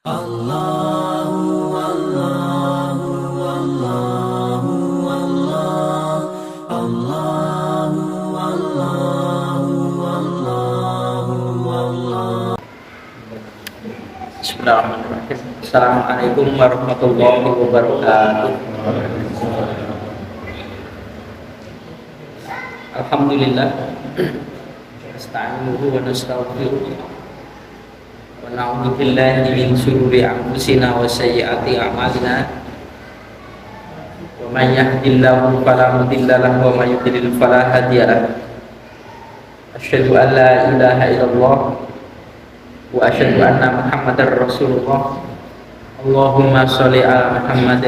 Allahu Allahu Allahu Allah Allahu Allahu Allahu Allah. Bismillahirrahmanirrahim. Assalamualaikum warahmatullahi wabarakatuh. Alhamdulillah. Nasta'inuhu wa nastaghfiruh. Wa na'udzu billahi min shururi anfusina wa sayyiati a'malina. Wa may yahdihillahu fala mudilla lahu wa may yudlil fala hadiya lahu. Asyhadu an la ilaha illallah wa asyhadu anna Muhammadar Rasulullah. Allahumma sholli ala Muhammad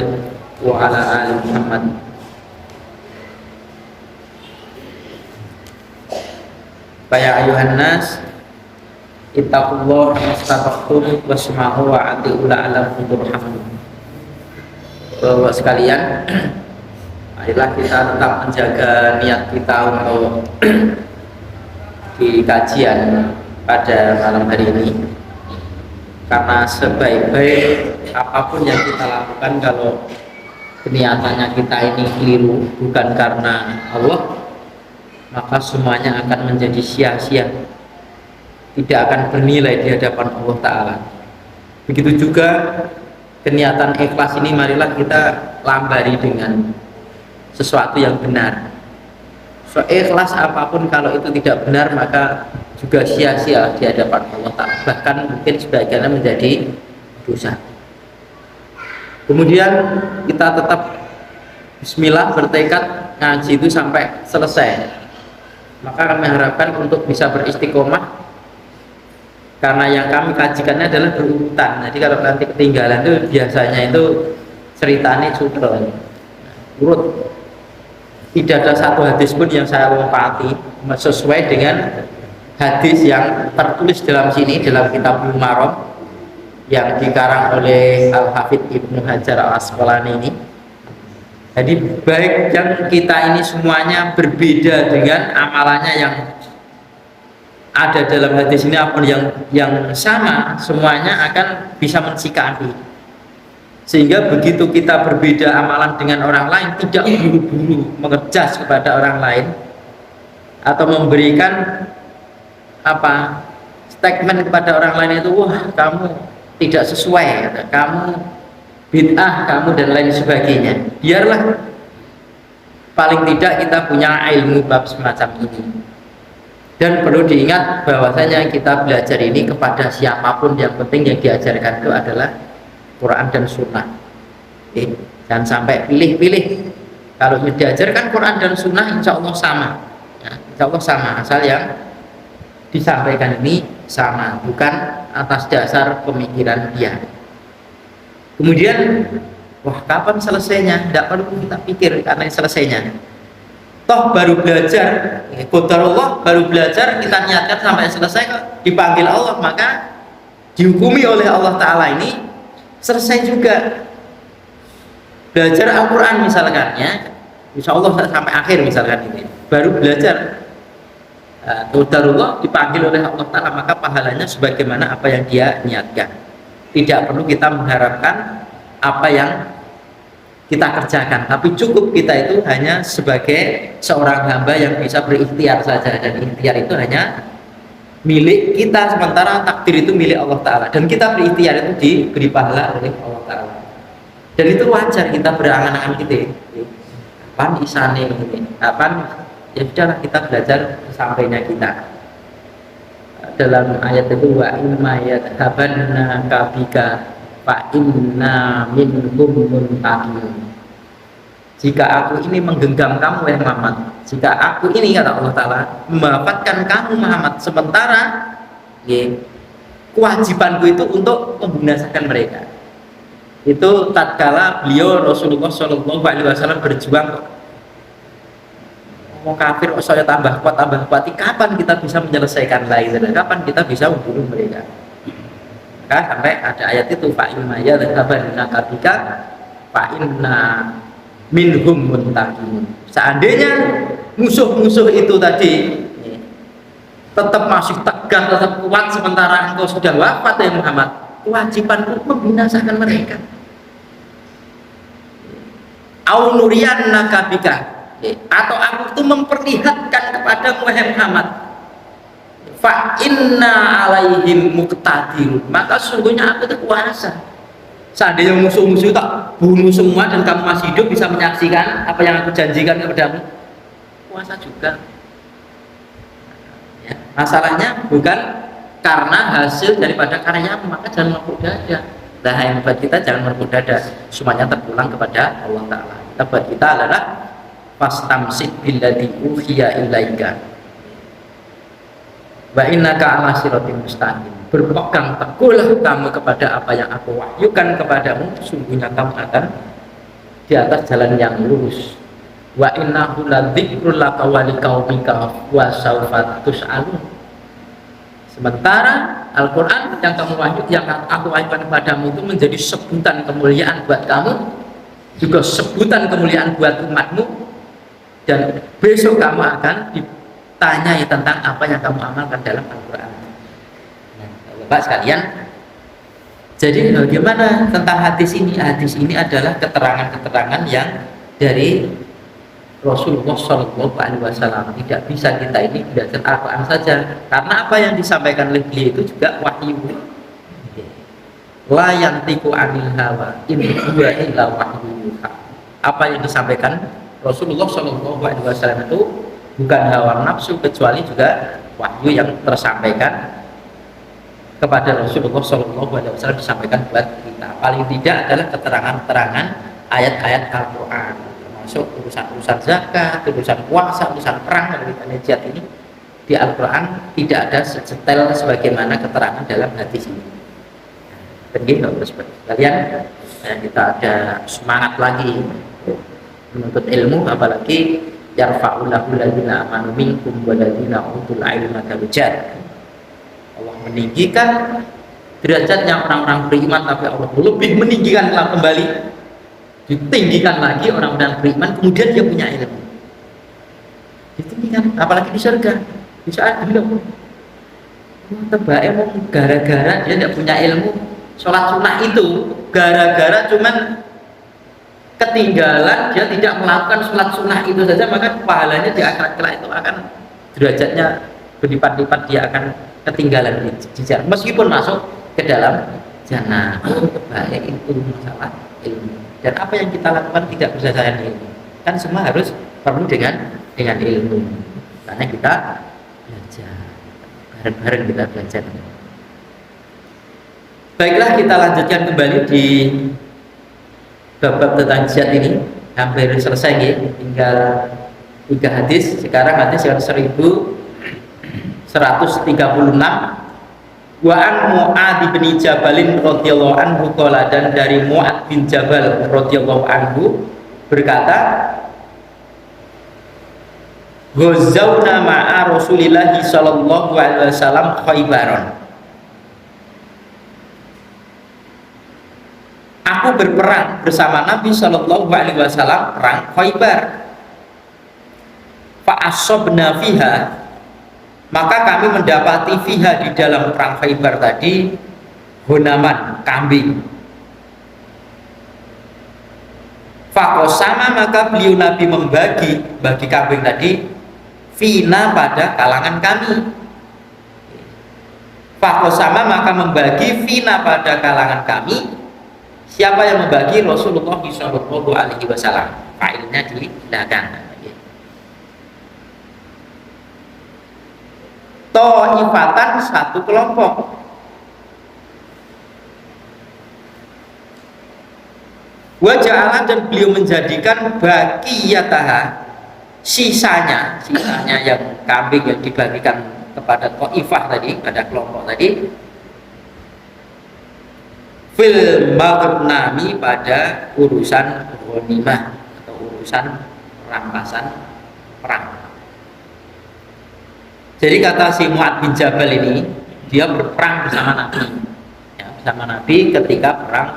wa ala ali Muhammad. Ya ayuhan nas, ittaqullah mastata'tum wasma'u wa ati'u la'allakum turhamun. Bapak sekalian, marilah kita tetap menjaga niat kita untuk di kajian pada malam hari ini, karena sebaik-baik apapun yang kita lakukan, kalau niatannya kita ini keliru bukan karena Allah, maka semuanya akan menjadi sia-sia, tidak akan bernilai di hadapan Allah Ta'ala. Begitu juga keniatan ikhlas ini, marilah kita lambari dengan sesuatu yang benar. So, ikhlas apapun kalau itu tidak benar, maka juga sia-sia di hadapan Allah Ta'ala, bahkan mungkin sebagiannya menjadi dosa. Kemudian kita tetap bismillah, bertekad ngaji itu sampai selesai. Maka kami harapkan untuk bisa beristiqomah, karena yang kami kajikannya adalah berurutan. Jadi kalau nanti ketinggalan itu biasanya itu ceritanya sutra urut. Tidak ada satu hadis pun yang saya lompati sesuai dengan hadis yang tertulis dalam sini, dalam kitab Al-Maram yang dikarang oleh Al-Hafidh Ibnu Hajar Al-Asqalani ini. Jadi baik yang kita ini semuanya berbeda dengan amalannya yang ada dalam hadis ini, apapun yang sama, semuanya akan bisa mensikapi. Sehingga begitu kita berbeda amalan dengan orang lain, tidak buru-buru mengejas kepada orang lain atau memberikan statement kepada orang lain itu, wah kamu tidak sesuai, kamu bid'ah, kamu dan lain sebagainya. Biarlah paling tidak kita punya ilmu bab semacam ini. Dan perlu diingat bahwasanya kita belajar ini kepada siapapun, yang penting yang diajarkan itu adalah Quran dan Sunnah. Jangan sampai pilih-pilih. Kalau diajarkan Quran dan Sunnah, insya Allah sama. Ya, insya Allah sama, asal yang disampaikan ini sama, bukan atas dasar pemikiran dia. Kemudian, wah kapan selesainya? Tidak perlu kita pikir karena selesainya. Toh baru belajar, qadarullah, baru belajar, kita niatkan sampai selesai, dipanggil Allah, maka dihukumi oleh Allah Ta'ala ini selesai juga. Belajar Al-Quran misalkan, ya, insya Allah sampai akhir misalkan ini, baru belajar. Qadarullah dipanggil oleh Allah Ta'ala, maka pahalanya sebagaimana apa yang dia niatkan. Tidak perlu kita mengharapkan apa yang kita kerjakan, tapi cukup kita itu hanya sebagai seorang hamba yang bisa berikhtiar saja, dan ikhtiar itu hanya milik kita, sementara takdir itu milik Allah Ta'ala, dan kita berikhtiar itu diberi pahala oleh Allah Ta'ala. Dan itu wajar kita berangan-angan gitu, kapan isane ini, kapan, ya sudahlah kita belajar sampainya kita. Dalam ayat itu, wa imma yadhabanna kabika fa inna minhum muntaqim. Jika aku ini menggenggam kamu wahai Muhammad, jika aku ini, kata Allah Ta'ala, memanfaatkan kamu Muhammad, sementara ya, kewajibanku itu untuk membinasakan mereka. Itu tatkala beliau Rasulullah SAW berjuang, mau kafir saya tambah kuat, kapan kita bisa menyelesaikan lain, kapan kita bisa membunuh mereka. Maka sampai ada ayat itu, fa imma yadhabanna kabika fa inna minhum muntaqim. Seandainya musuh-musuh itu tadi tetap masih tegar, tetap kuat, sementara engkau sudah wafat ya Muhammad, kewajibanku membinasakan mereka. Au nuriyannaka bika, atau aku itu memperlihatkan kepada Muhammad, fa inna alaihim muqtadir, maka sungguhnya aku itu kuasa. Seandainya musuh-musuh tak bunuh semua dan kamu masih hidup bisa menyaksikan apa yang aku janjikan kepadamu, kuasa juga. Ya, masalahnya bukan karena hasil daripada karyamu, maka jangan merepuk dada. Nah, yang buat kita jangan merepuk dada, semuanya terpulang kepada Allah Ta'ala. Kita buat kita adalah fastamsik billadzi uhiya ilaika wa innaka ala siratim mustaqim, berpegang teguhlah kamu kepada apa yang aku wahyukan kepadamu, sungguhnya kamu akan di atas jalan yang lurus. Wa innahu ladzikrul laka wa liqaumika wa sawfa tus'alun. Sementara Al-Quran yang aku wahyukan kepadamu itu menjadi sebutan kemuliaan buat kamu, juga sebutan kemuliaan buat umatmu, dan besok kamu akan ditanyai tentang apa yang kamu amalkan dalam Al-Quran. Nah, Bapak sekalian, jadi bagaimana tentang hadis ini? Hadis ini adalah keterangan-keterangan yang dari Rasulullah SAW. Tidak bisa kita ini belajar Al-Quran saja, karena apa yang disampaikan oleh beliau itu juga wahyu. La yantiqu anil hawa in huwa illa wahyu yuha. Apa yang disampaikan Rasulullah SAW itu bukan hawa nafsu, kecuali juga wahyu yang tersampaikan kepada Rasulullah SAW, disampaikan buat kita. Paling tidak adalah keterangan-keterangan ayat-ayat Al-Quran, termasuk urusan-urusan zakat, urusan puasa, urusan perang, dan jihad ini di Al-Quran tidak ada sejetel sebagaimana keterangan dalam hadis ini. Begitu terus kalian, kita ada semangat lagi menuntut ilmu, apalagi yarfa'ullahu alladziina aamanu minkum walladziina utul ilma darajat. Allah meninggikan derajatnya orang-orang beriman, tapi Allah lebih meninggikan kembali, ditinggikan lagi orang-orang beriman, kemudian dia punya ilmu, ditinggikan, apalagi di surga. Di saat belum tebaknya mau gara-gara dia tidak punya ilmu, sholat sunnah itu gara-gara cuman ketinggalan, dia tidak melakukan sholat sunnah itu saja, maka pahalanya di akhirat kelak itu akan derajatnya berlipat-lipat, dia akan ketinggalan di jejak meskipun masuk ke dalam jannah. Tebaknya itu masalah ilmu, dan apa yang kita lakukan tidak berdasarkan ilmu, kan semua harus perlu dengan ilmu. Karena kita belajar bareng-bareng, kita belajar. Baiklah, kita lanjutkan kembali di bab tentang jihad ini. Hampir selesai ya, tinggal 3 hadis. Sekarang hadis yang 1136. Wa an Mu'adz bin Jabalin radhiyallahu anhu qala, dan dari Mu'adz bin Jabal radhiyallahu anhu berkata, Ghazawna ma'a Rasulillah sallallahu alaihi wasallam Khaybaron. Aku berperang bersama Nabi sallallahu alaihi wasallam perang Khaybar. Fa asabna fiha, maka kami mendapati fiha di dalam perang Khaybar tadi hunaman, kambing. Fakosama, maka beliau Nabi bagi kambing tadi fina, pada kalangan kami. Fakosama, maka membagi fina, pada kalangan kami. Siapa yang membagi? Rasulullah SAW. Failnya di belakang. Ta'ifatan, satu kelompok. Waja'ala, dan beliau menjadikan baqiyataha, sisanya yang kambing yang dibagikan kepada Ta'ifah tadi, pada kelompok tadi, fil maghnami, pada urusan ghanimah atau urusan rampasan perang. Jadi kata si Mu'adz bin Jabal ini, dia berperang bersama Nabi, ya, bersama Nabi ketika perang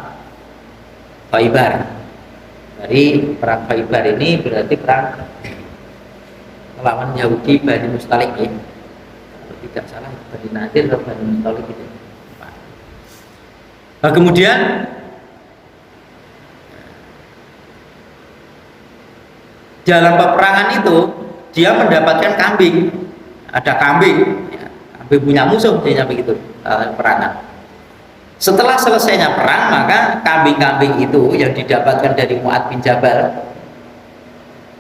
Khaybar. Dari perang Khaybar ini berarti perang melawan Yahudi Bani Mustalik ya, kalau tidak salah Bani Nadir atau Bani Mustalik gitu. Nah, kemudian dalam peperangan itu dia mendapatkan kambing, ada kambing, ya, kambing punya musuh, dia begitu perangan. Setelah selesainya perang, maka kambing-kambing itu yang didapatkan dari Mu'adz bin Jabal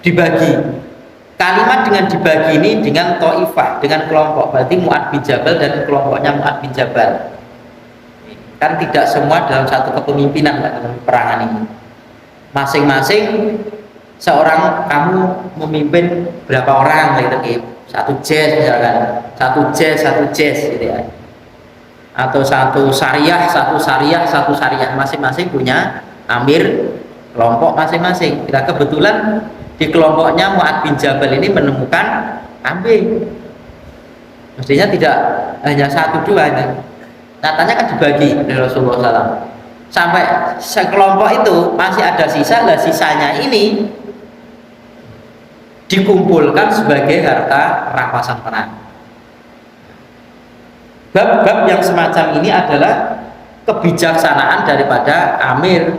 dibagi. Kalimat dengan dibagi ini dengan Taifah, dengan kelompok, berarti Mu'adz bin Jabal dan kelompoknya Mu'adz bin Jabal. Kan tidak semua dalam satu kepemimpinan dalam perangan ini. Masing-masing seorang kamu memimpin berapa orang gitu, satu jazz misalkan, satu jazz gitu ya. Atau satu syariah, masing-masing punya amir kelompok masing-masing. Kita kebetulan di kelompoknya Mu'adz bin Jabal ini menemukan kambing. Mestinya tidak hanya satu dua, nyatanya kan dibagi oleh Rasulullah SAW. Sampai sekelompok itu masih ada sisa, lah sisanya ini dikumpulkan sebagai harta rampasan perang. Bab-bab yang semacam ini adalah kebijaksanaan daripada amir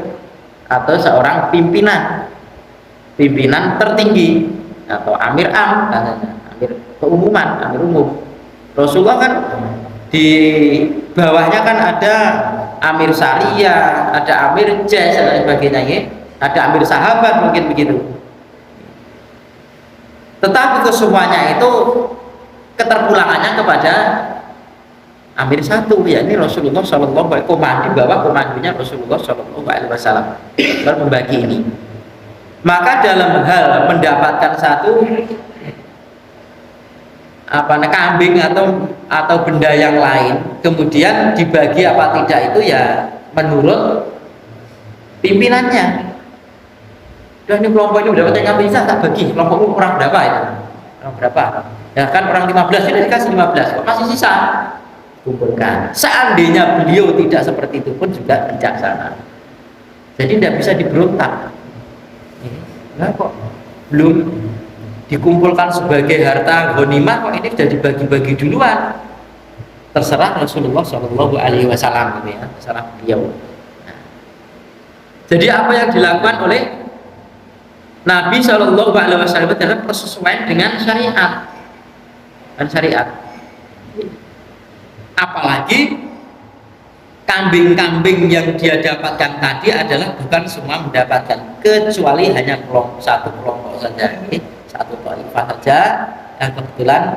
atau seorang pimpinan tertinggi atau amir amir keumuman, amir umum. Rasulullah kan di bawahnya kan ada amir syariah, ada amir jazz dan sebagainya, ya. Ada amir sahabat mungkin begitu. Tetapi kesemuanya itu keterpulangannya kepada amir satu, yakni Rasulullah Shallallahu Alaihi Wasallam, di bawah komandonya Rasulullah Shallallahu Alaihi Wasallam membagi ini. Maka dalam hal mendapatkan satu kambing atau benda yang lain, kemudian dibagi apa tidak itu ya menurut pimpinannya. Dan ini kelompok ini mendapatkan kambing, tak bagi kelompokmu orang berapa itu? Orang berapa? Ya kan orang 15 ini dikasih 15, kok masih sisa? Kumpulkan. Seandainya beliau tidak seperti itu pun juga bijaksana. Jadi tidak bisa diberontak. Nah, kok belum dikumpulkan sebagai harta ghanimah, kok ini sudah dibagi-bagi duluan? Terserah Rasulullah Shallallahu Alaihi Wasallam, ya, terserah beliau. Nah, jadi apa yang dilakukan oleh Nabi Shallallahu Alaihi Wasallam adalah persesuaian dengan syariat. Apalagi kambing-kambing yang dia dapatkan tadi adalah bukan semua mendapatkan, kecuali hanya satu kelompok saja, satu taifah saja. Dan kebetulan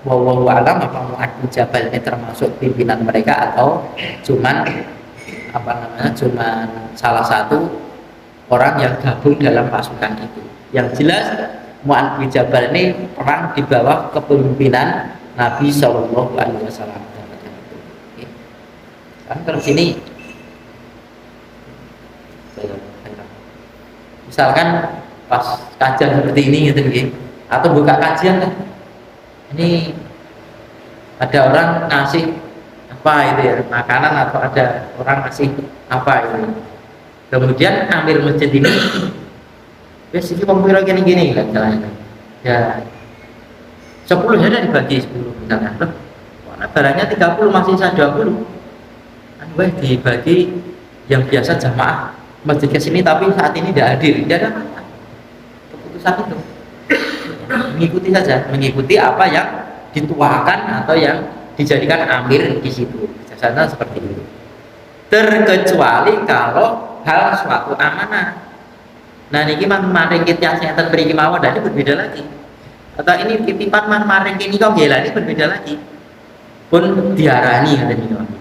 wallahu alam apa Mu'adz bin Jabal ini termasuk pimpinan mereka atau cuman salah satu orang yang gabung dalam pasukan itu. Yang jelas Mu'adz bin Jabal ini perang di bawah kepemimpinan Nabi Shallallahu Alaihi Wasallam. Kan terus ini misalkan pas kajian seperti ini gitu, atau buka kajian kan, ini ada orang ngasih apa itu ya, makanan, atau ada orang ngasih apa itu, kemudian amir masjid ini wes iki wong pira gini kan jalannya ya 10 saja dibagi 10 misalnya, loh karena barangnya 30 masih sisa 20, dibagi yang biasa jamaah masjid ke sini tapi saat ini tidak hadir, tidak ada apa-apa. Keputusan itu mengikuti apa yang dituakan atau yang dijadikan amir di situ, biasanya seperti itu. Terkecuali kalau hal suatu amanah. Nah ini maring kita yang terberi kemauan, dan ini berbeda lagi. Atau ini titipan maring ini kau gila, ini berbeda lagi. Pun diarani ada ini.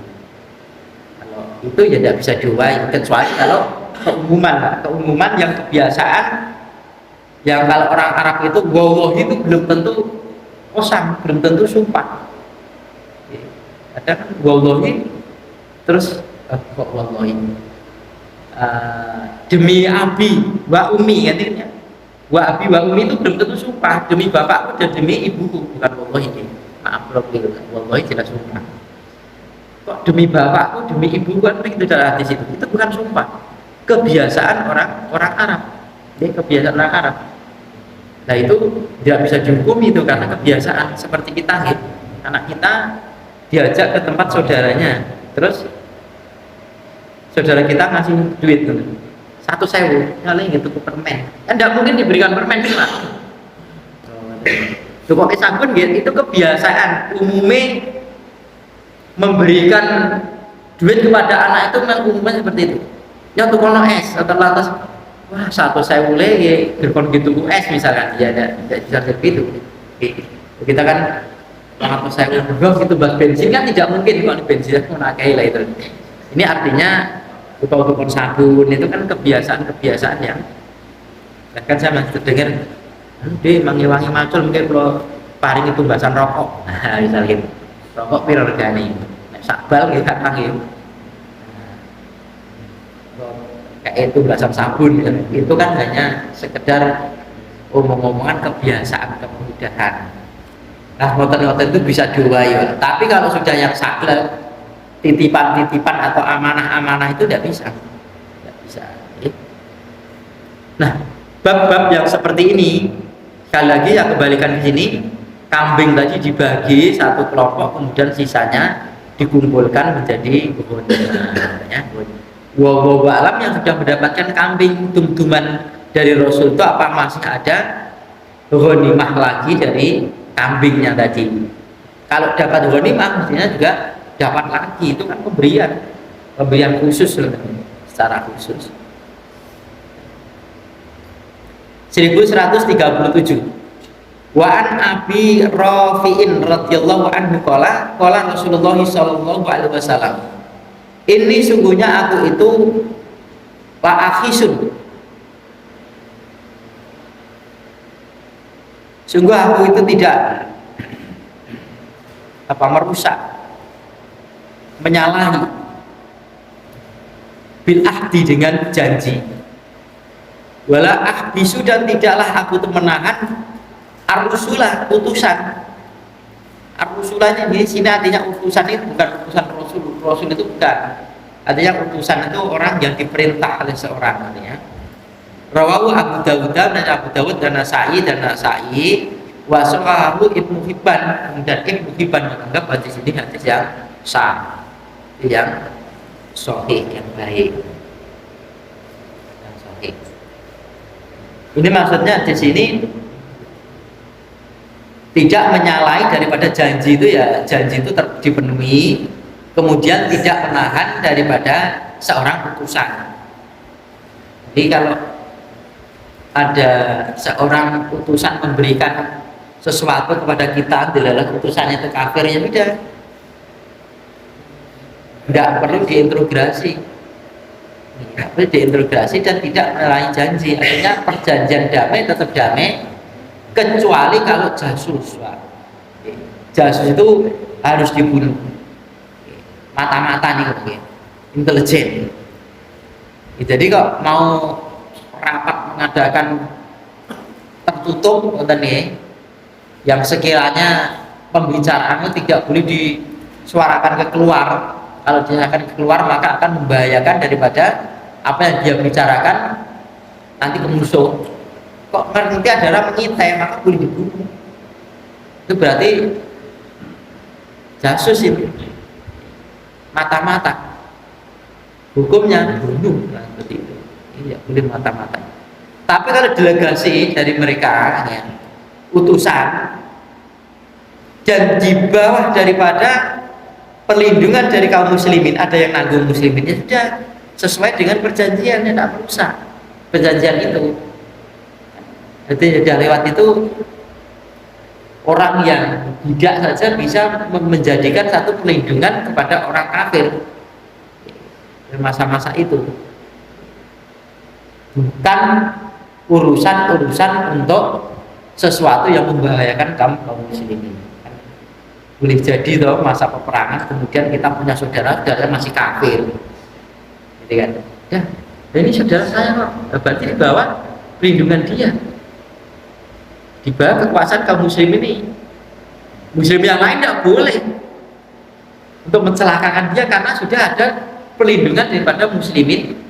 Itu ya tidak bisa diwai, kecuali kalau keumuman yang kebiasaan, yang kalau orang Arab itu wallahi itu belum tentu qasam, belum tentu sumpah. Ada kan wallahi terus kok wallahi demi abi wa umi, artinya wa abi wa umi itu belum tentu sumpah, demi bapakku dan demi ibuku, bukan wallahi. Maaf wallahi tidak sumpah. Kok demi bapakku, demi ibu kan itu dalam hadis itu bukan sumpah. Kebiasaan orang Arab, kebiasaan orang Arab. Nah itu tidak bisa dihukum itu karena kebiasaan. Seperti kita, anak kita diajak ke tempat saudaranya, terus saudara kita ngasih duit tuh 1.000 kali gitu ke permen, kan tidak mungkin diberikan permen cuma cukup sabun gitu. Itu kebiasaan umumnya memberikan duit kepada anak itu memang umumnya seperti itu. Ya tuh kono es atau lantas wah 1.000 lagi gerkon gitu es misalkan, ya ada bisa seperti itu. Kita kan 1.000 gitu bas bensin kan tidak mungkin kalau bensin menakai lah itu. Ini artinya tukang sabun itu kan kebiasaan yang bahkan saya masih terdengar dia wangi-wangi macul mungkin kalau paring itu bahasan rokok, nah misalnya gitu. Rokok piro regane sakbal nggih kadang nggih kayak itu bahasan sabun gitu. Itu kan hanya sekedar omong-omongan kebiasaan kemudahan. Nah ngoten-ngoten itu bisa diwai, tapi kalau sudah yang saklek titipan-titipan atau amanah-amanah itu tidak bisa. Nah, bab-bab yang seperti ini sekali lagi ya kembalikan di sini, kambing tadi dibagi satu kelompok kemudian sisanya dikumpulkan menjadi ya. Wa alam yang sudah mendapatkan kambing dum-duman dari Rasul itu apa masih ada ghanimah lagi dari kambingnya tadi. Kalau dapat ghanimah mestinya juga dapat lagi, itu kan pemberian khusus secara khusus. 1137 wa an Abi Rafi'in radhiyallahu anhu qala Rasulullah sallallahu alaihi wasallam, ini sungguhnya aku itu wa akhisun, sungguh aku itu tidak merusak, menyalahi bil ahdi dengan janji, wala ahbisu dan tidaklah aku itu menahan ar-rusulah utusan. Ar-rusulahnya di sini artinya utusan itu bukan utusan rasul itu bukan, artinya utusan itu orang yang diperintah oleh seorang artinya. Rawahu Abu Dawud dan Nasa'i wa sahahu Ibnu Hibban, dan Ibnu Hibban menganggap hadis ini hadis yang sah, yang sahih, yang baik, yang sahih. Ini maksudnya di sini tidak menyalahi daripada janji itu, ya janji itu dipenuhi, kemudian tidak menahan daripada seorang utusan. Jadi kalau ada seorang utusan memberikan sesuatu kepada kita, adalah utusan itu kafir, ya sudah, tidak perlu diinterogasi, dan tidak menyalahi janji. Artinya perjanjian damai tetap damai, kecuali kalau jasus itu harus dibunuh, mata-mata nih, intelijen. Jadi kok mau rapat mengadakan tertutup nih, yang sekiranya pembicaraannya tidak boleh disuarakan ke keluar. Kalau disuarakan ke keluar maka akan membahayakan daripada apa yang dia bicarakan nanti ke musuh. Kok nanti ada orang mengintai maka boleh dibunuh. Itu berarti jasus itu, mata-mata, hukumnya bunuh, seperti itu. Iya, boleh mata-mata. Tapi kalau delegasi dari mereka ya, utusan, dan di bawah daripada perlindungan dari kaum muslimin ada yang nanggung muslimin, ya sudah sesuai dengan perjanjiannya, tidak merusak perjanjian itu. Jadi sudah lewat itu, orang yang tidak saja bisa menjadikan satu perlindungan kepada orang kafir di masa-masa itu, bukan urusan untuk sesuatu yang membahayakan kaum muslimin. Boleh jadi toh masa peperangan kemudian kita punya saudara masih kafir, jadi kan, ya ini saudara saya kok, berarti di bawah perlindungan dia, di bawah kekuasaan kaum muslim ini. Muslim yang lain tidak boleh untuk mencelakakan dia karena sudah ada perlindungan daripada muslimin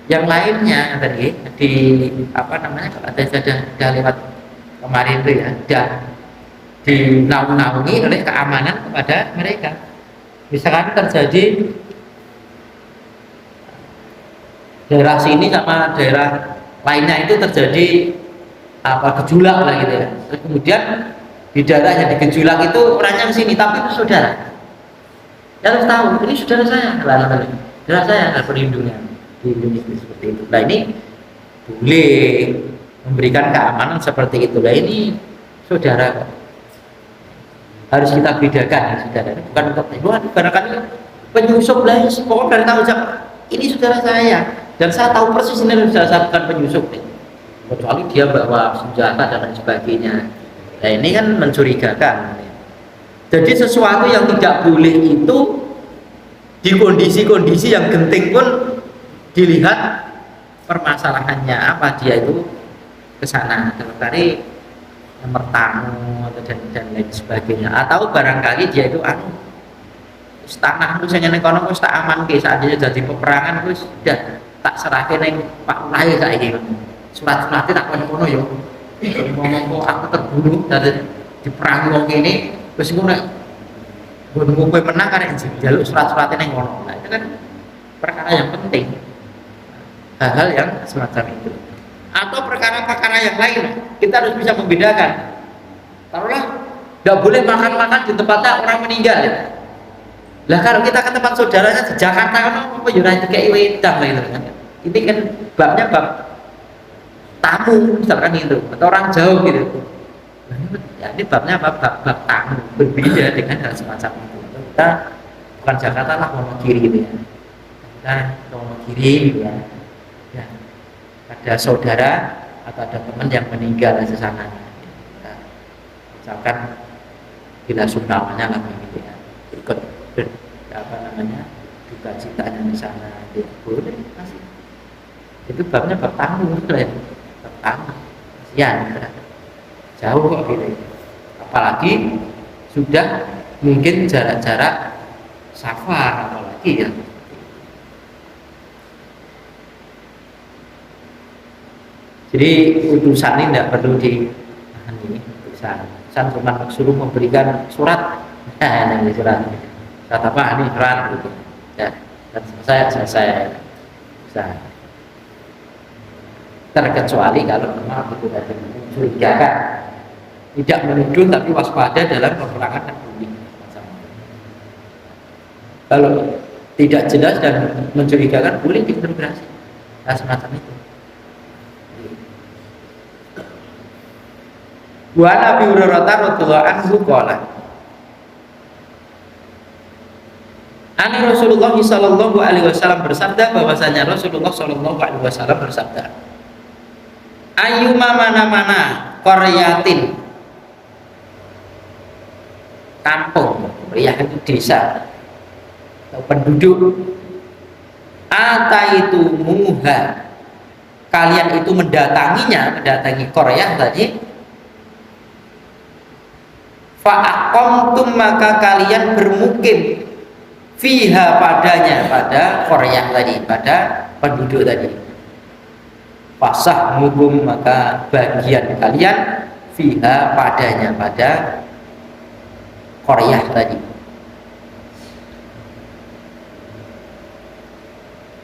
yang lainnya. Tadi di apa namanya, kalau ada sudah lewat kemarin itu ya, dan dinaungi oleh keamanan kepada mereka. Misalkan terjadi daerah sini sama daerah lainnya itu terjadi gejolak lah gitu ya. Terus kemudian di daerah yang digejolak itu orangnya ke sini tapi itu saudara. Ya harus tahu ini saudara saya, saudara saya ada perlindungan di Indonesia seperti itu. Nah ini boleh memberikan keamanan seperti itu. Nah ini saudara harus kita bedakan ya, saudara. Bukan untuk barangkali penyusup lah, pokoknya dari tanggung jawab ini saudara saya dan saya tahu persis ini saudara saya bukan penyusup nih. Kecuali dia bawa senjata dan lain sebagainya. Nah ini kan mencurigakan. Jadi sesuatu yang tidak boleh itu di kondisi-kondisi yang genting pun dilihat permasalahannya apa, dia itu ke sana tertarik nomor tamu dan lain sebagainya, atau barangkali dia itu tanah itu saya kono wis tak aman ke saat dia jadi peperangan wis sudah tak serahke ning Pak Lurah saiki surat-suratnya tak kono yo ngomong aku terbunuh dari diperangi wong kene wis ngono nek nggon kowe menang karek njaluk surat-suratnya ning kono. Nah itu kan perkara yang penting, hal-hal yang semacam itu. Atau perkara-perkara yang lain kita harus bisa membedakan. Taruhlah nggak boleh makan-makan di tempatnya orang meninggal ya. Lah kalau kita ke tempat saudaranya di Jakarta kan apa ya ora kayak wedang lah itu kan. Ini kan babnya bab tamu misalkan itu atau orang jauh gitu. Ya ini babnya bab tamu, berbeda dengan hal semacam itu. Kita bukan Jakarta lah, Wonogiri gitu ya. Kita Wonogiri gitu ya. Ya. Ada saudara atau ada teman yang meninggal di sana. Ya. Misalkan bila sungkamannya lah gitu ya. Ikut duka citanya di sana, ya, boleh masih. Itu babnya bab tamu lah ya. Bab tamu. Kasihan jauh kok gitu. Apalagi sudah mungkin jarak-jarak safar apalagi ya. Jadi utusan ini tidak perlu utusan cuma suruh memberikan surat. Ini surat apa ini surat gitu. Ya, dan selesai bisa. Terkecuali kalau memang itu ada mencurigakan, tidak menuduh tapi waspada dalam peperangan dan politik. Kalau tidak jelas dan mencurigakan boleh diinterogasi. Nah, semacam itu. Wa Nabi Hurairah radhiyallahu anhu qala Ani Rasulullah sallallahu alaihi wasallam bersabda, bahwasanya Rasulullah sallallahu alaihi wasallam bersabda, ayyuma mana-mana qaryatin, kampung, qaryah itu desa atau penduduk, ataitu muha, kalian itu mendatangi qaryah tadi, fa'aqamtum, maka kalian bermukim fiha padanya, pada qaryah tadi, pada penduduk tadi, fasah mukum, maka bagian kalian fiha padanya, pada qaryah tadi.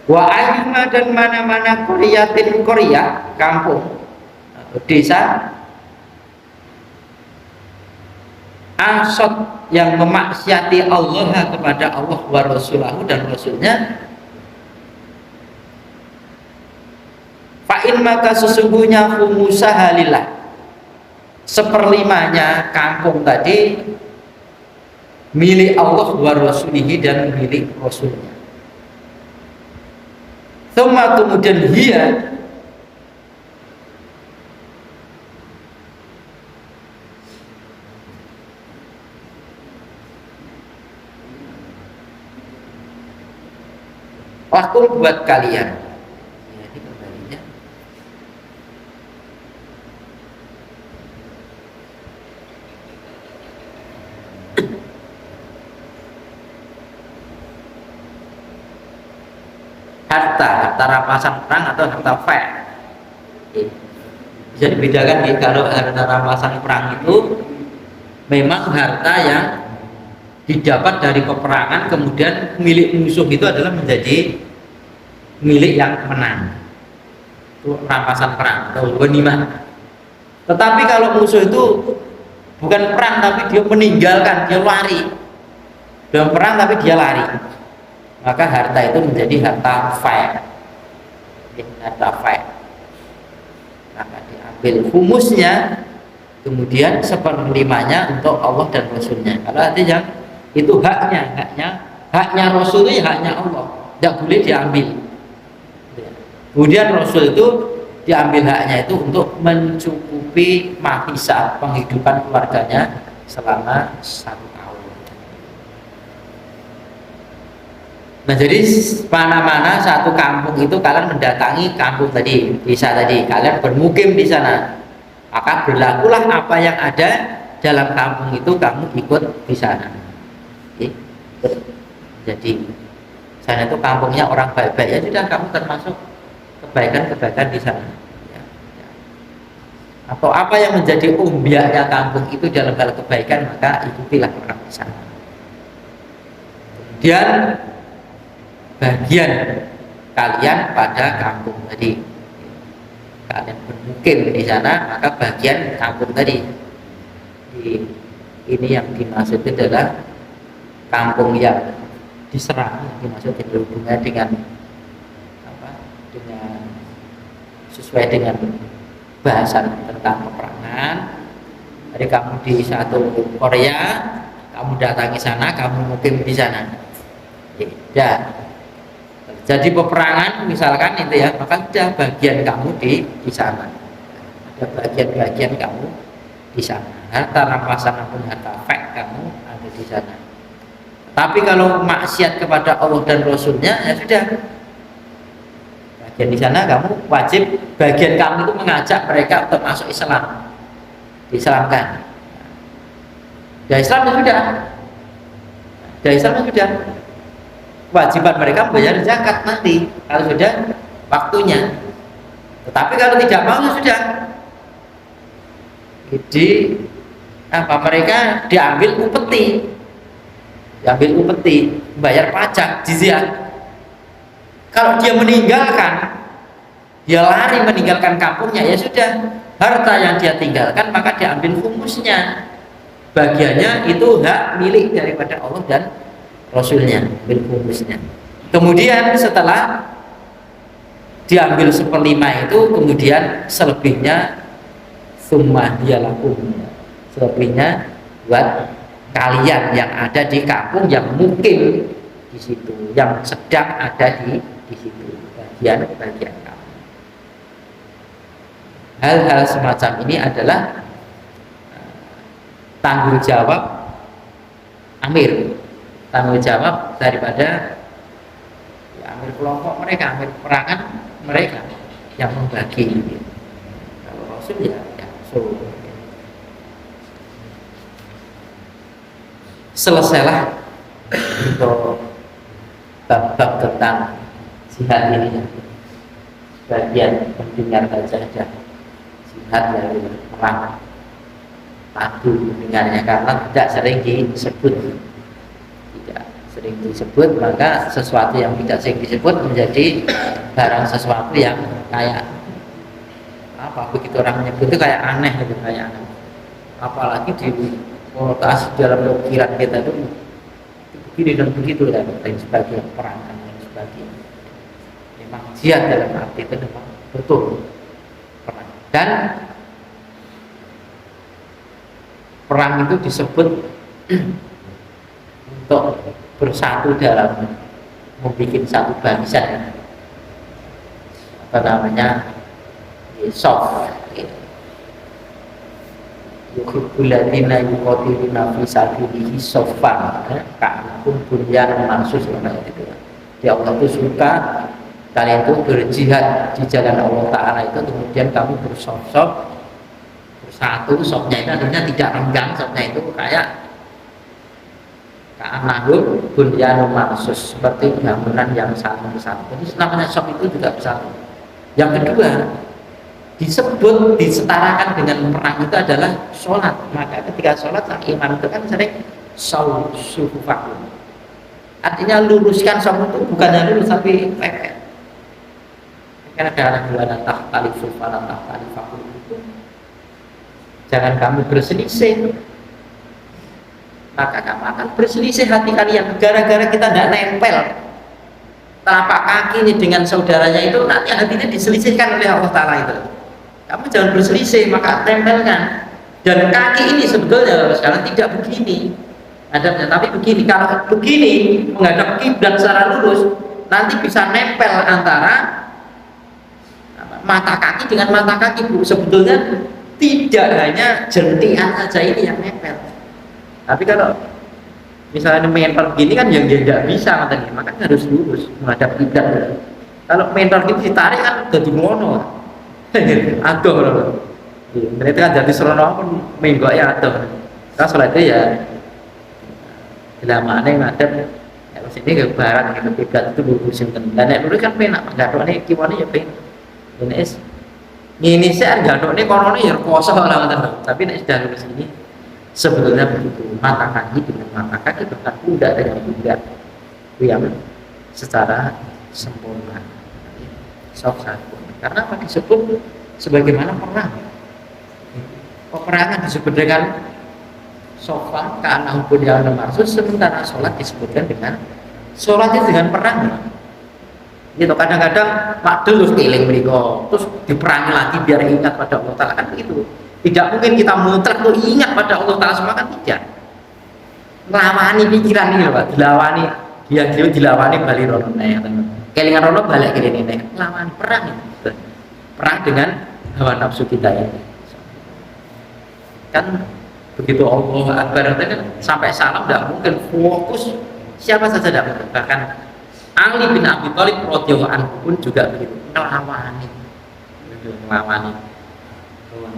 Wa ayyuma, dan mana-mana qaryatin, qaryah kampung atau desa, asot, yang memaksiati Allah kepada Allah wa Rasulahu, dan Rasulnya, fa'in, maka sesungguhnya khumusaha lillah, seperlimanya kampung tadi milik Allah wa Rasulihi, dan milik Rasulnya. Thumma, kemudian hiya, lakum, buat kalian. Ya, ini kembalinya. Harta rampasan perang atau harta fair. Bisa dibedakan nih, kalau harta rampasan perang itu memang harta yang didapat dari peperangan kemudian milik musuh itu adalah menjadi milik yang menang, itu rampasan perang atau ghanimah. Tetapi kalau musuh itu bukan perang tapi dia meninggalkan, dia lari, dia perang tapi dia lari, maka harta itu menjadi harta fair, harta fair. Maka diambil humusnya, kemudian seperlimanya untuk Allah dan Rasulnya. Kalau artinya itu haknya Rasul itu haknya Allah, tidak boleh diambil. Kemudian Rasul itu diambil haknya itu untuk mencukupi mahisah penghidupan keluarganya selama 1 tahun. Nah, jadi mana-mana satu kampung itu kalian mendatangi kampung tadi, desa tadi, kalian bermukim di sana, maka berlakulah apa yang ada dalam kampung itu, kamu ikut di sana. Oke. Jadi sana itu kampungnya orang baik-baik, ya sudah kamu termasuk kebaikan-kebaikan di sana. Ya. Atau apa yang menjadi umbiaknya kampung itu dalam hal kebaikan, maka ikutilah orang di sana. Kemudian bagian kalian pada kampung tadi, kalian bermukim di sana, maka bagian kampung tadi. Ini yang dimaksud adalah kampung yang diserang, dimaksud berhubungan dengan sesuai dengan bahasan tentang peperangan. Jadi kamu di satu Korea, kamu datangi sana, kamu mukim di sana. Ya, jadi peperangan misalkan itu ya, maka ada bagian kamu di sana, ada bagian kamu di sana. Harta rampasan maupun harta fek kamu ada di sana. Tapi kalau maksiat kepada Allah dan Rasulnya, ya sudah. Bagian di sana kamu wajib, bagian kamu itu mengajak mereka untuk masuk Islam, diislamkan. Ya Islam ya sudah, ya Islam ya sudah. Kewajiban mereka membayar zakat nanti kalau sudah waktunya. Tetapi kalau tidak mau ya sudah. Jadi mereka diambil upeti, bayar pajak, jizyah. Kalau dia meninggalkan, dia lari meninggalkan kampungnya, ya sudah, harta yang dia tinggalkan maka diambil humusnya, bagiannya itu hak milik daripada Allah dan Rasulnya, ambil humusnya. Kemudian setelah diambil 1/5 itu, kemudian selebihnya summa dia lakum, selebihnya buat kalian yang ada di kampung, yang mungkin di situ, yang sedang ada di situ, bagian kamu. Hal-hal semacam ini adalah tanggung jawab amir, tanggung jawab daripada amir kelompok mereka, amir perangan mereka yang membagi. Kalau Rasul ya Rasul. Selesailah untuk bab-bab tentang jihad ini, bagian mendengar saja, jihad dari perang padu mendengarnya, karena tidak sering disebut, maka sesuatu yang tidak sering disebut menjadi barang sesuatu yang kayak begitu orang menyebut itu kayak aneh gitu, kayak aneh. Apalagi di konotasi dalam pikiran kita itu begini dan begitu, dan lain sebagainya, perang dan lain sebagainya. Memang jihad dalam arti itu memang betul perang, dan perang itu disebut untuk bersatu dalam membuat satu barisan, soft. Yuhibbul ladzina yuqatiluna fi sabilihi shaffan ka'annakum bunyanun marsus, itu. Ya Allah itu suka kalian itu berjihad di jalan Allah Ta'ala itu, kemudian kamu bersop-sop bersatu, sopnya itu artinya tidak renggang, sopnya itu kayak ka'annakum bunyanun marsus, seperti bangunan yang saling bersatu. Jadi namanya sop itu juga bersatu. Yang kedua, disebut, disetarakan dengan perang itu adalah sholat. Maka ketika sholat, sang imam itu kan sering sufufakum, artinya luruskan sholat itu, bukannya lurus tapi pepet. Kan ada anak dua tah talifu fala tah talifaku itu. Jangan kamu berselisih, maka kamu akan berselisih hati kalian gara-gara kita tidak nempel telapak kaki ini dengan saudaranya itu, nanti hatinya diselisihkan oleh Allah Ta'ala itu. Kamu jangan berselisih, maka tempelkan. Dan kaki ini sebetulnya sekarang tidak begini adabnya, tapi begini. Kalau begini menghadap kiblat secara lurus, nanti bisa nempel antara mata kaki dengan mata kaki, Bu. Sebetulnya tidak hanya jentian saja ini yang nempel, tapi kalau misalnya mentor begini kan yang dia tidak bisa katanya, makanya harus lurus menghadap kiblat. Kalau mentor gitu ditarik kan jadi mono, aduh loh. Mereka kan jadi serono pun menggok ya aduh. Kalau sholat itu ya lama nih ngadep ya sini ke barat gitu, kiblat itu bubusin dan nek dulu kan penak ngadep nih kiwane ya pengen. Ini saya ngadep nih kono nih ya kuasa lah ngoten. Tapi nek sudah lurus ini sebetulnya begitu, mata kaki dengan mata kaki bahkan kuda dengan kuda yang secara sempurna sok sempurna. Karena apa disebut sebagaimana perang, peperangan disebut dengan sofa karena hukum yang maksud, sementara sholat disebutkan dengan sholatnya dengan perang. Gitu kadang-kadang makdul terus keliling beriko terus diperangi lagi biar ingat pada Allah Ta'ala, kan begitu. Tidak mungkin kita mutlak tuh ingat pada Allah Ta'ala semua, kan tidak. Ngelawani pikiran ini loh Pak, dilawani dia dilawani bali rono nek kelingan rono balik kene nek nglawan perang itu. Perang dengan hawa nafsu kita ini. Kan begitu Allah Akbar itu kan sampai salam tidak mungkin fokus siapa saja tidak mungkin. Bahkan Ali bin Abi Thalib radhiyallahu anhu pun juga begitu, ngelawani hawa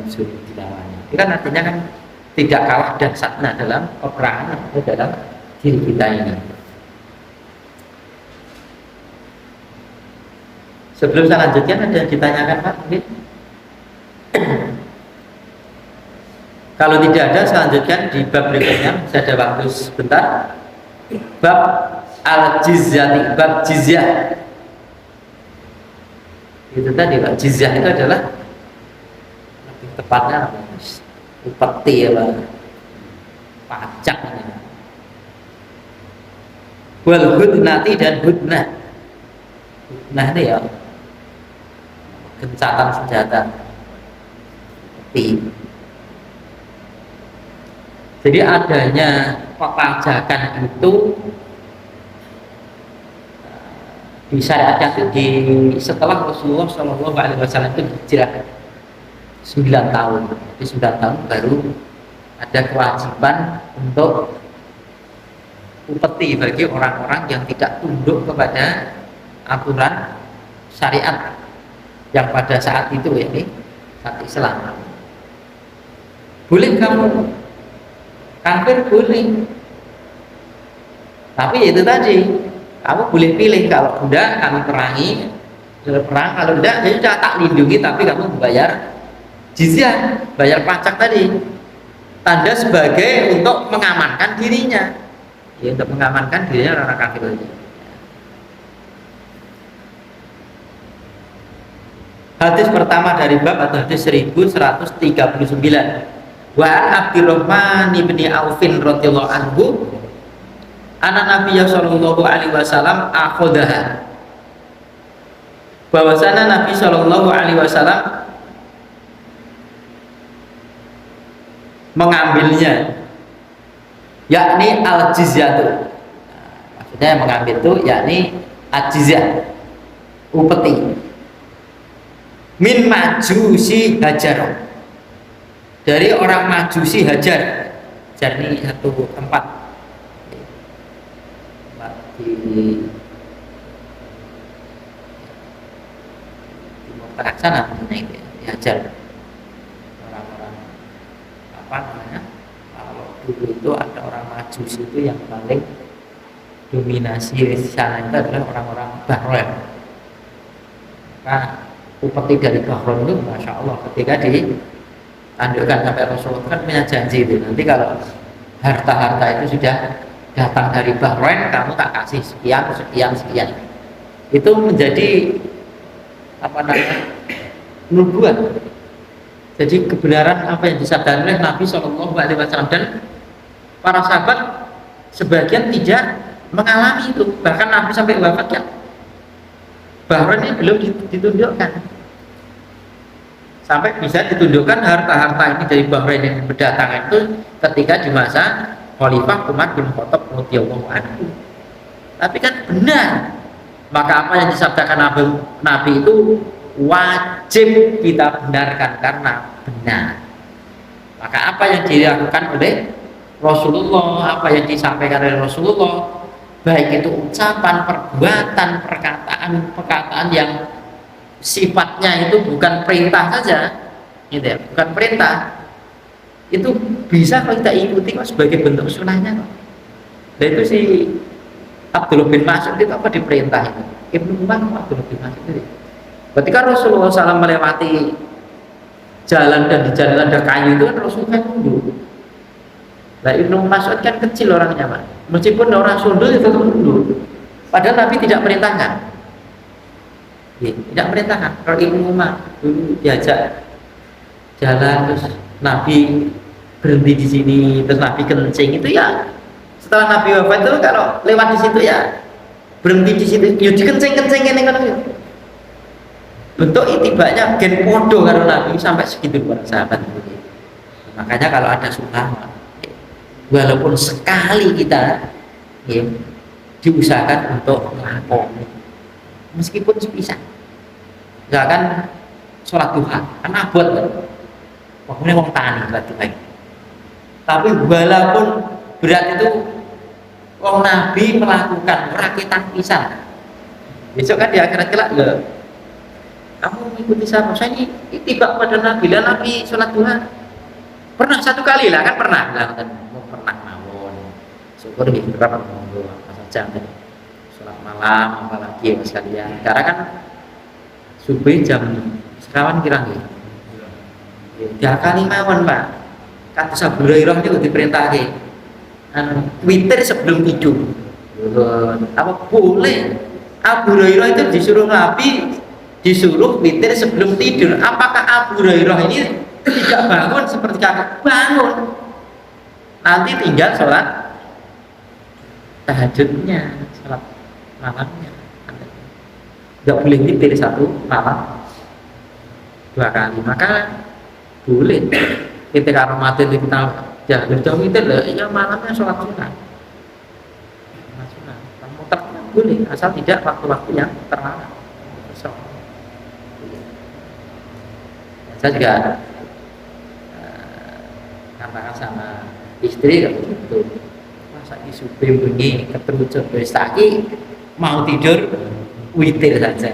nafsu dilawani. Itu kan artinya kan tidak kalah dahsyatnya dalam peperangan atau dalam diri kita ini. Sebelum saya lanjutkan, ada yang ditanyakan Pak? Mungkin? Kalau tidak ada, saya lanjutkan di bab berikutnya. Saya ada waktu sebentar. Bab al-jizyah, bab jizyah. Itu tadi Pak, jizyah itu adalah lebih tepatnya upeti ya Pak, pajak. Wal hudnati dan hudnah. Hudnah ini ya gencatan senjata. Jadi adanya pajakan itu disyariatkan di setelah Rasulullah Shallallahu Alaihi Wasallam itu hijrah 9 tahun. Di 9 tahun baru ada kewajiban untuk upeti bagi orang-orang yang tidak tunduk kepada aturan syariat yang pada saat itu ini saat Islam. Boleh kamu kafir boleh, tapi itu tadi kamu boleh pilih, kalau udah kami perangi perang, kalau udah jadi sudah tak lindungi, tapi kamu membayar jizyah, bayar pajak tadi, tanda sebagai untuk mengamankan dirinya, ya, untuk mengamankan dirinya orang kafir tadi. Hadis pertama dari bab atau hadis 1139. Wa Abdurrahman bin Aufin radhiyallahu anhu anak Nabi sallallahu alaihi wasallam akhodaha, bahwasana Nabi sallallahu alaihi wasallam mengambilnya, yakni al-jizyah. Maksudnya yang mengambil itu yakni al-jizyah, upeti min majusi Hajar, dari orang Majusi Hajar. Hajar ini satu tempat di Timur Tengah sana, itu Hajar. Orang-orang apa namanya? Kalau dulu itu ada orang Majusi itu yang paling dominasi di sana itu adalah orang-orang Bahrain. Nah, upeti dari Bahrain itu Masya Allah ketika ditandukkan sampai Rasulullah kan punya janji itu, nanti kalau harta-harta itu sudah datang dari Bahrain kamu tak kasih sekian sekian sekian. Itu menjadi apa namanya nubuat. Jadi kebenaran apa yang disadari oleh Nabi Shallallahu Alaihi Wasallam, dan para sahabat sebagian tidak mengalami itu, bahkan Nabi sampai wafat kan Bahrain ini belum ditunjukkan, sampai bisa ditunjukkan harta-harta ini dari Bahrain yang berdatangan itu ketika di masa Khalifah Umar bin Khattab radhiyallahu anhu. Tapi kan benar, maka apa yang disabdakan Nabi itu wajib kita benarkan karena benar. Maka apa yang dilakukan oleh Rasulullah, apa yang disampaikan oleh Rasulullah, baik itu ucapan, perbuatan, perkataan yang sifatnya itu bukan perintah saja, gitu ya, bukan perintah, itu bisa kalau kita ikuti kok sebagai bentuk sunnahnya kok. Dan itu si Abdullah bin Mas'ud itu apa diperintah itu? Ibnu Umar Abdullah bin Mas'ud itu. Ketika Rasulullah SAW melewati jalan dan di jalan ada kayu itu kan Rasulullah mundur. Nah Ibnu Mas'ud kan kecil orangnya Pak, meskipun orang sundul itu tetap mundur. Padahal Nabi tidak perintahkan. Tidak perintahkan. Kalau Ibnu Umar dulu diajak jalan terus Nabi berhenti di sini, terus Nabi kencing itu ya. Setelah Nabi wafat itu kalau lewat di situ ya berhenti di situ, ya dikencing-kencing ini kan. Bentuk itibaknya gen podo karo Nabi sampai segitu para sahabat. Makanya kalau ada sunnah, walaupun sekali kita ya, diusahakan untuk melakukan, meskipun sepisah. Misalkan sholat duha, kan abot kan, pokoknya wong tani sholat duha. Tapi walaupun berat itu, wong Nabi melakukan rakitan pisan. Besok kan di akhirat kelak loh. Kamu mengikuti saya ini tiba pada Nabi, lah Nabi sholat duha pernah satu kali lah kan pernah lah kan pernah mawon syukur gitu berapa monggo apa saja kan sholat malam apalagi ya sekalian karena kan subuh jam sekawan kira-kira ya kali mawon Pak kata Abu Hurairah itu diperintahke witir sebelum tidur apa boleh Abu Hurairah itu disuruh Nabi disuruh witir sebelum tidur. Apakah Abu Hurairah ini tidak bangun seperti kakak? Bangun. Nanti tinggal sholat tahajudnya, sholat malamnya. Tidak boleh witir satu malam 2 kali. Maka boleh. Ketika Ramadan kita jauh witir, ya malamnya sholat sunnah. Mutlaknya boleh, asal tidak waktu-waktu yang terlarang. Saya juga katakan sama istri gitu, masa subuh bunyi keterucut wis taki mau tidur witir saja,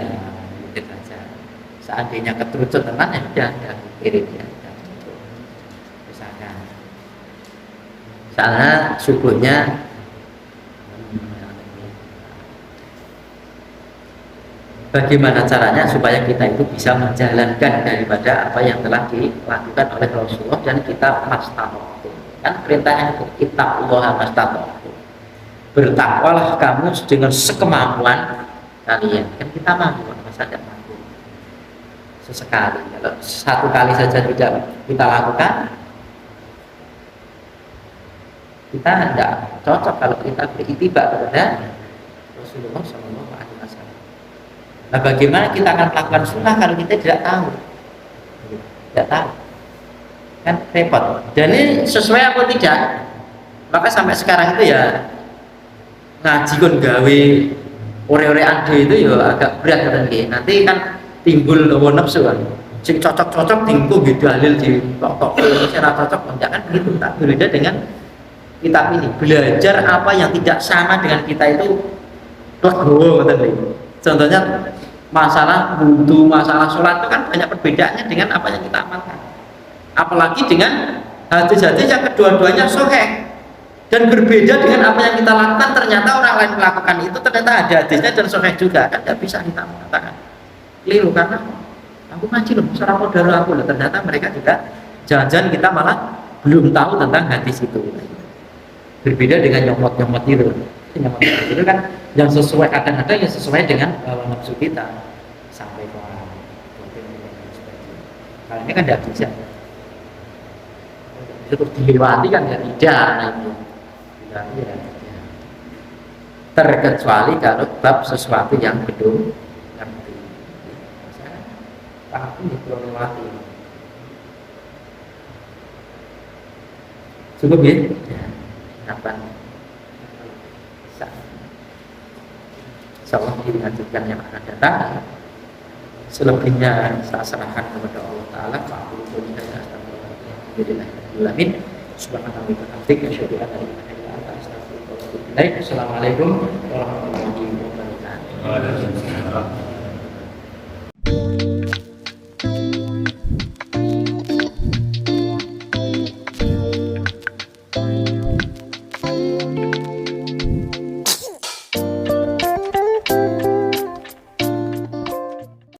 seandainya keterucut teman ya udah witir ya misalkan soalnya subuhnya bagaimana caranya supaya kita itu bisa menjalankan daripada apa yang telah dilakukan oleh Rasulullah dan kita mastata'tum. Kan perintahnya itu ittaqullaha mastata'tum. Bertakwalah kamu dengan sekemampuan kalian. Kan kita mampu, masa tidak mampu. Sesekali, kalau satu kali saja tidak kita lakukan, kita tidak cocok kalau kita beritibar kepada Rasulullah SAW. Nah bagaimana kita akan melakukan sunnah kalau kita tidak tahu? Tidak tahu, kan repot. Dan ini sesuai apa tidak? Maka sampai sekarang itu ya ngaji kon gawe ore-ore ade itu ya agak berat kan. Nanti kan timbul hawa nafsu kan. Sing cocok-cocok tinggu gitu dalil di tok-tok ora cocok enggak kan begitu. Tak berbeda dengan kitab ini. Belajar apa yang tidak sama dengan kita itu legowo ngoten lho. Contohnya masalah wudu, masalah sholat itu kan banyak perbedaannya dengan apa yang kita amalkan. Apalagi dengan hadis-hadis yang kedua-duanya sahih dan berbeda dengan apa yang kita lakukan. Ternyata orang lain melakukan itu ternyata ada hadisnya dan sahih juga. Kan tidak bisa kita mengatakan keliru karena aku ngaji loh, seorang modal aku loh. Ternyata mereka juga jangan-jangan kita malah belum tahu tentang hadis itu. Berbeda dengan nyomot-nyomot itu. Itu kan yang sesuai, kadang-kadang yang sesuai dengan hawa nafsu kita, sampai ke orang penting dan sebagainya. Kalau ini kan tidak bisa. Itu terus dilewati kan ya tidak, nah itu dilewati ya tidak. Terkecuali kalau bab sesuatu yang belum ngerti. Misalnya paham itu lewati. Cukup ya? Kapan? Insyaallah dilanjutkan yang akan datang. Selebihnya saya serahkan kepada Allah Taala. Alhamdulillah. Subhanallah wa bihamdihi asyhadu an la ilaha illa anta astaghfiruka wa atubu ilaik. Assalamualaikum warahmatullahi wabarakatuh.